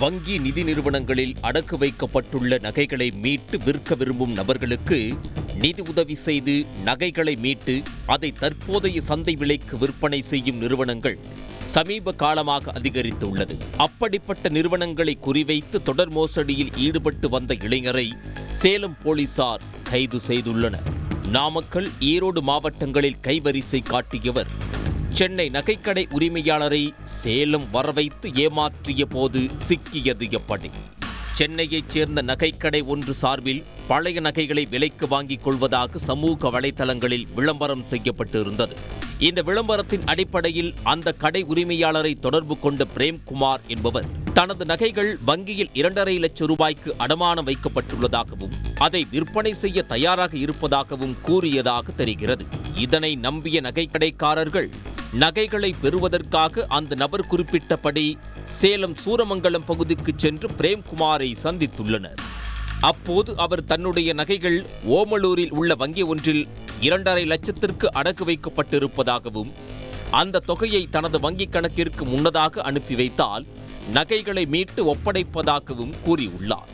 வங்கி நிதி நிறுவனங்களில் அடகு வைக்கப்பட்டுள்ள நகைகளை மீட்டு விற்க விரும்பும் நபர்களுக்கு நிதி உதவி செய்து நகைகளை மீட்டு அதை தற்போதைய சந்தை விலைக்கு விற்பனை செய்யும் நிறுவனங்கள் சமீப காலமாக அதிகரித்துள்ளது. அப்படிப்பட்ட நிறுவனங்களை குறிவைத்து தொடர் மோசடியில் ஈடுபட்டு வந்த இளைஞரை சேலம் போலீசார் கைது செய்துள்ளனர். நாமக்கல், ஈரோடு மாவட்டங்களில் கைவரிசை காட்டியவர் சென்னை நகைக்கடை உரிமையாளரை சேலம் வரவைத்து ஏமாற்றிய போது சிக்கியது எப்படி? சென்னையைச் சேர்ந்த நகைக்கடை ஒன்று சார்பில் பழைய நகைகளை விலைக்கு வாங்கிக் கொள்வதாக சமூக வலைதளங்களில் விளம்பரம் செய்யப்பட்டிருந்தது. இந்த விளம்பரத்தின் அடிப்படையில் அந்த கடை உரிமையாளரை தொடர்பு கொண்ட பிரேம்குமார் என்பவர் தனது நகைகள் வங்கியில் 2.5 லட்சம் ரூபாய்க்கு அடமானம் வைக்கப்பட்டுள்ளதாகவும் அதை விற்பனை செய்ய தயாராக இருப்பதாகவும் கூறியதாக தெரிகிறது. இதனை நம்பிய நகைக்கடைக்காரர்கள் நகைகளை பெறுவதற்காக அந்த நபர் குறிப்பிட்டபடி சேலம் சூரமங்கலம் பகுதிக்கு சென்று பிரேம்குமாரை சந்தித்துள்ளனர். அப்போது அவர் தன்னுடைய நகைகள் ஓமலூரில் உள்ள வங்கி ஒன்றில் 2.5 லட்சத்திற்கு அடகு வைக்கப்பட்டிருப்பதாகவும் அந்த தொகையை தனது வங்கிக் கணக்கிற்கு முன்னதாக அனுப்பி வைத்தால் நகைகளை மீட்டு ஒப்படைப்பதாகவும் கூறியுள்ளார்.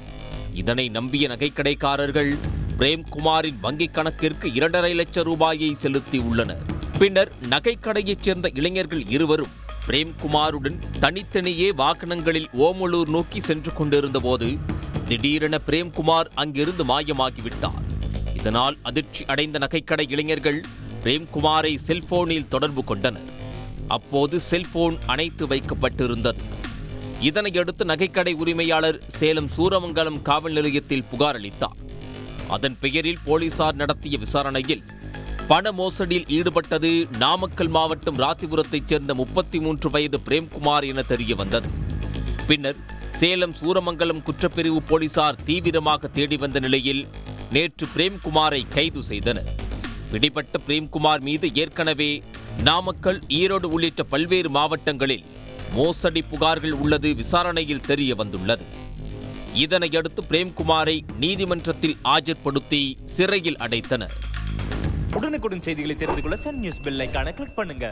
இதனை நம்பிய நகைக்கடைக்காரர்கள் பிரேம்குமாரின் வங்கிக் கணக்கிற்கு 2.5 லட்சம் ரூபாயை செலுத்தியுள்ளனர். பின்னர் நகைக்கடையைச் சேர்ந்த இளைஞர்கள் இருவரும் பிரேம்குமாருடன் தனித்தனியே வாகனங்களில் ஓமலூர் நோக்கி சென்று கொண்டிருந்த போது திடீரென பிரேம்குமார் அங்கிருந்து மாயமாகிவிட்டார். இதனால் அதிர்ச்சி அடைந்த நகைக்கடை இளைஞர்கள் பிரேம்குமாரை செல்போனில் தொடர்பு கொண்டனர். அப்போது செல்போன் அணைத்து வைக்கப்பட்டிருந்தது. இதனையடுத்து நகைக்கடை உரிமையாளர் சேலம் சூரமங்கலம் காவல் நிலையத்தில் புகார் அளித்தார். அதன் பெயரில் போலீசார் நடத்திய விசாரணையில் பண மோசடியில் ஈடுபட்டது நாமக்கல் மாவட்டம் ராசிபுரத்தைச் சேர்ந்த 33 வயது பிரேம்குமார் என தெரிய வந்தது. பின்னர் சேலம் சூரமங்கலம் குற்றப்பிரிவு போலீசார் தீவிரமாக தேடி வந்த நிலையில் நேற்று பிரேம்குமாரை கைது செய்தனர். பிடிபட்ட பிரேம்குமார் மீது ஏற்கனவே நாமக்கல், ஈரோடு உள்ளிட்ட பல்வேறு மாவட்டங்களில் மோசடி புகார்கள் உள்ளது விசாரணையில் தெரிய வந்துள்ளது. இதனையடுத்து பிரேம்குமாரை நீதிமன்றத்தில் ஆஜர்படுத்தி சிறையில் அடைத்தனர். உடனுக்குடன் செய்திகளை தெரிந்து கொள்ள சன் நியூஸ் பெல் ஐகானை கிளிக் பண்ணுங்க.